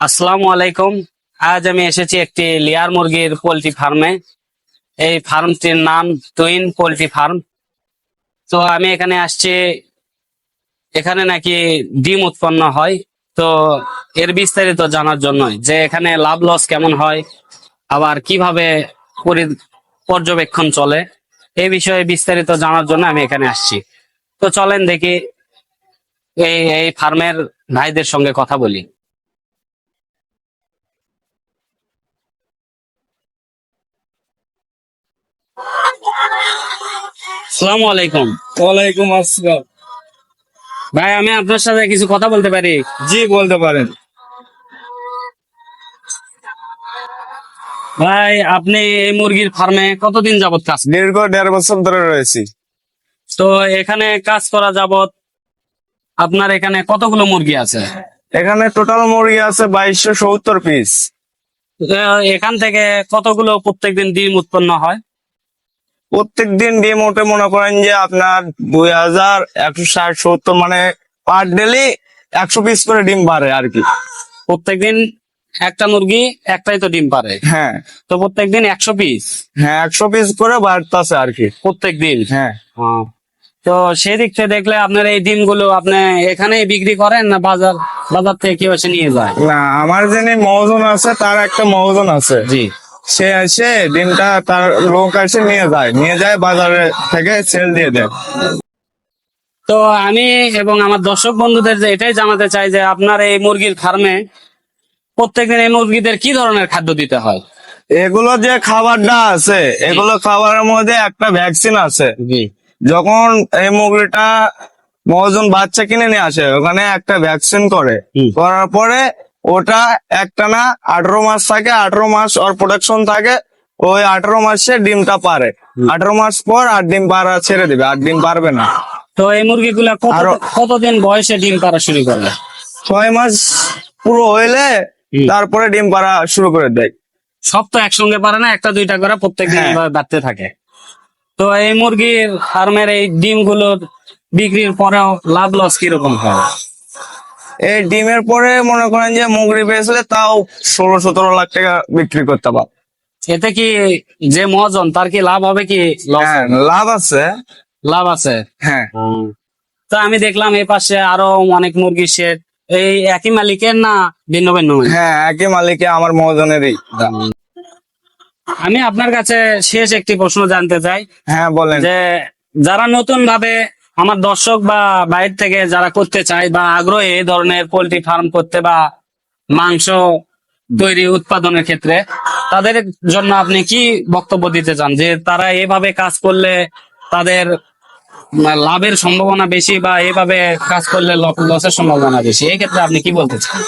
আসসালামু আলাইকুম। আজ আমি এসেছি একটি লেয়ার মুরগির পোল্ট্রি ফার্মে। এই ফার্মটির নাম টুইন পোল্ট্রি ফার্ম। তো আমি এখানে আসছি, এখানে নাকি ডিম উৎপন্ন হয়। তো এর বিস্তারিত জানার জন্য যে এখানে লাভ লস কেমন হয়, আবার কিভাবে পর্যবেক্ষণ চলে, এই বিষয়ে বিস্তারিত জানার জন্য আমি এখানে আসছি। তো চলেন দেখি এই এই ফার্মের ভাইদের সঙ্গে কথা বলি। আসসালামু আলাইকুম। ওয়ালাইকুম আসসালাম। ভাই, আমি আপনার সাথে কিছু কথা বলতে পারি? জি, বলতে পারেন। ভাই, আপনি এই মুরগির ফার্মে কতদিন যাবত কাজ? দীর্ঘ 1.5 বছর ধরে রয়েছি। তো এখানে কাজ করা যাবত আপনার এখানে কতগুলো মুরগি আছে? এখানে টোটাল মুরগি আছে 2270 পিস। এখান থেকে কতগুলো প্রত্যেকদিন ডিম উৎপন্ন হয়? প্রত্যেকদিন ডিম ওঠে মনে করেন যে আপনার 2160-70, মানে পার ডেলি 100 পিস করে ডিম পারে আর কি। প্রত্যেকদিন একটা মুরগি একটাই তো ডিম পারে। হ্যাঁ তো প্রত্যেকদিন 100 পিস? হ্যাঁ, 100 পিস করে বাড়তেছে আর কি প্রত্যেকদিন? হ্যাঁ। তো সেদিক থেকে দেখলে আপনার এই ডিমগুলো আপনি এখানেই বিক্রি করেন না বাজার বাজার থেকে কেউ এসে নিয়ে যায়? না, আমার যিনি মহাজন আছে তার একটা মহাজন আছে, জি। সে এসে ডিমটা তার লোক এসে নিয়ে যায় বাজারে থেকে সেল দিয়ে দেয়। তো আমি এবং আমার দর্শক বন্ধুদের যে এটাই জানাতে চাই যে আপনার এই মুরগির ফার্মে প্রত্যেকদিন এই মুরগিদের কি ধরনের খাদ্য দিতে হয়? এগুলো যে খাবারটা আছে, এগুলো খাবারের মধ্যে একটা ভ্যাকসিন আছে। জি। যখন এই মুরগিটা মহাজন বাচ্চা কিনে নিয়ে আসে, ওখানে একটা ভ্যাকসিন করে, করার পরে ওটা একটানা 18 মাস থাকে। 18 মাস ওর প্রোডাকশন থাকে। ওই 18 মাসে ডিমটা পারে। 18 মাস পর আর ডিম পাড়া ছেড়ে দিবে, আর ডিম পারবে না। তো এই মুরগিগুলা কতদিন বয়সে ডিম পাড়া শুরু করে? 6 মাস পুরো হইলে তারপরে ডিম পাড়া শুরু করে দেয়। সব তো একসঙ্গে পারে না, একটা দুইটা করে প্রত্যেকদিন হ্যাঁ। বাড়তে থাকে। তো এই মুরগির ফার্মের এই ডিমগুলোর বিক্রির পরেও লাভ লস কিরকম হয়? এই ডিমের পরে মনে করেন যে মুগরি বেচলে তাও 16-17 লাখ টাকা বিক্রি করতে পারে। এতে কি যে মহাজন তার কি লাভ হবে কি লস? হ্যাঁ, লাভ আছে। লাভ আছে। হ্যাঁ তো আমি দেখলাম এই পাশে আরো অনেক মুরগির শেড। এই একই মালিকের না ভিন্ন ভিন্ন? হ্যাঁ, একই মালিকে, আমার মহাজনেরই। আমি আপনার কাছে শেষ একটি প্রশ্ন জানতে চাই। হ্যাঁ, বলেন। যে যারা নতুন ভাবে, আমার দর্শক বা বাইরে থেকে যারা করতে চায় বা আগ্রহী এই ধরনের পোল্ট্রি ফার্ম করতে বা মাংস তৈরি উৎপাদনের ক্ষেত্রে, তাদের জন্য আপনি কি বক্তব্য দিতে চান যে তারা এভাবে কাজ করলে তাদের লাভের সম্ভাবনা বেশি বা এভাবে কাজ করলে লসের সম্ভাবনা বেশি? এই ক্ষেত্রে আপনি কি বলতে চান?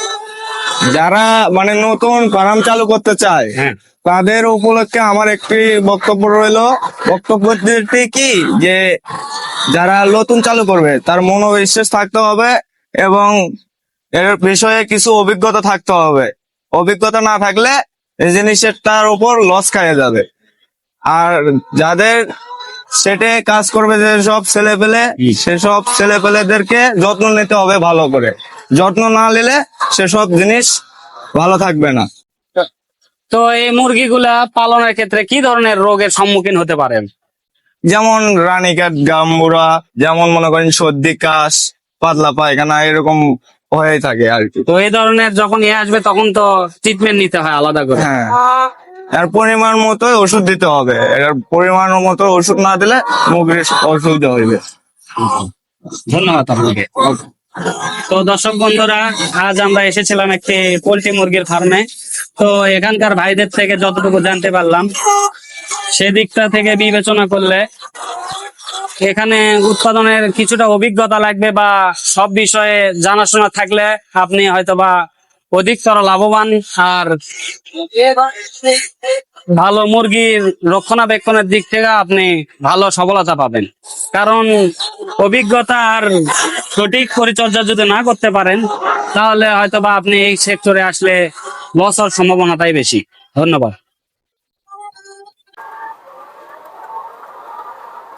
যারা মানে নতুন ফার্ম চালু করতে চায়, হ্যাঁ। তাদের উপলক্ষে আমার একটি বক্তব্য রইলো। বক্তব্যটি কি যে যারা নতুন চালু করবে তার মনোবিশ্বাস থাকতে হবে এবং এর বিষয়ে কিছু অভিজ্ঞতা থাকতে হবে। অভিজ্ঞতা না থাকলে এই জিনিসের তার উপর লস খাইয়ে যাবে। আর যাদের সেটে কাজ করবে যেসব ছেলেপেলে, সেসব ছেলেপেলেদেরকে যত্ন নিতে হবে ভালো করে। যত্ন না নিলে সেসব জিনিস ভালো থাকবে না। তো এই মুরগিগুলা পালনের ক্ষেত্রে কি ধরনের রোগের সম্মুখীন হতে পারেন? যেমন রানীক্ষেত, গাম্বুরা, যেমন মনে করেন সর্দি কাশ, পাতলা পায়খানা, এরকম হয়ে থাকে আর কি। তো এই ধরনের যখন আসবে তখন তো ট্রিটমেন্ট নিতে হয় আলাদা করে। হ্যাঁ, এর পরিমাণ মতো ওষুধ দিতে হবে। এর পরিমাণ মতো ওষুধ না দিলে মুরগির অসুবিধা হইবে। ধন্যবাদ আপনাকে। তো দর্শক বন্ধুরা, আজ আমরা এসেছিলাম একটি পোল্ট্রি মুরগির ফার্মে। তো এখানকার ভাইদের থেকে যতটুকু জানতে পারলাম, সেদিকটা থেকে বিবেচনা করলে এখানে উৎপাদনের কিছুটা অভিজ্ঞতা লাগবে বা সব বিষয়ে জানাশোনা থাকলে আপনি হয়তোবা অধিকতর লাভবান আর ভালো মুরগির রক্ষণাবেক্ষণের দিক থেকে আপনি ভালো সফলতা পাবেন। কারণ অভিজ্ঞতা আর সঠিক পরিচর্যা যদি না করতে পারেন, তাহলে হয়তোবা আপনি এই সেক্টরে আসলে লস হওয়ার সম্ভাবনাটাই বেশি। ধন্যবাদ।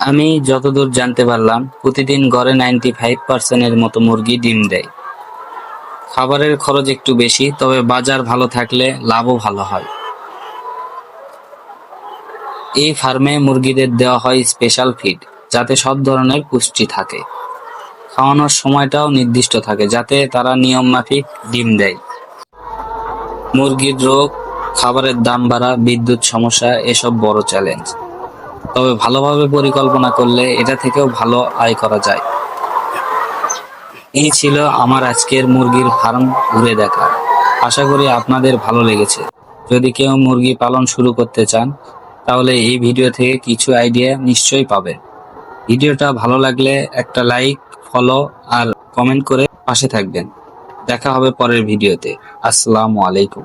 আমি যতদূর জানতে পারলাম, প্রতিদিন গড়ে 95% মতো মুরগি ডিম দেয়। খাবারের খরচ একটু বেশি, তবে বাজার ভালো থাকলে লাভও ভালো হয়। এই ফার্মে মুরগিদের দেওয়া হয় স্পেশাল ফিড, যাতে সব ধরনের পুষ্টি থাকে। খাওয়ানোর সময়টাও নির্দিষ্ট থাকে, যাতে তারা নিয়ম মাফিক ডিম দেয়। মুরগির রোগ, খাবারের দাম বাড়া, বিদ্যুৎ সমস্যা এসব বড় চ্যালেঞ্জ। তবে ভালোভাবে পরিকল্পনা করলে এটা থেকেও ভালো আয় করা যায়। এই ছিল আমার আজকের মুরগির ফার্ম ঘুরে দেখা। আশা করি আপনাদের ভালো লেগেছে। যদি কেউ মুরগি পালন শুরু করতে চান, তাহলে এই ভিডিও থেকে কিছু আইডিয়া নিশ্চয়ই পাবেন। ভিডিওটা ভালো লাগলে একটা লাইক, ফলো আর কমেন্ট করে পাশে থাকবেন। দেখা হবে পরের ভিডিওতে। আসসালামু আলাইকুম।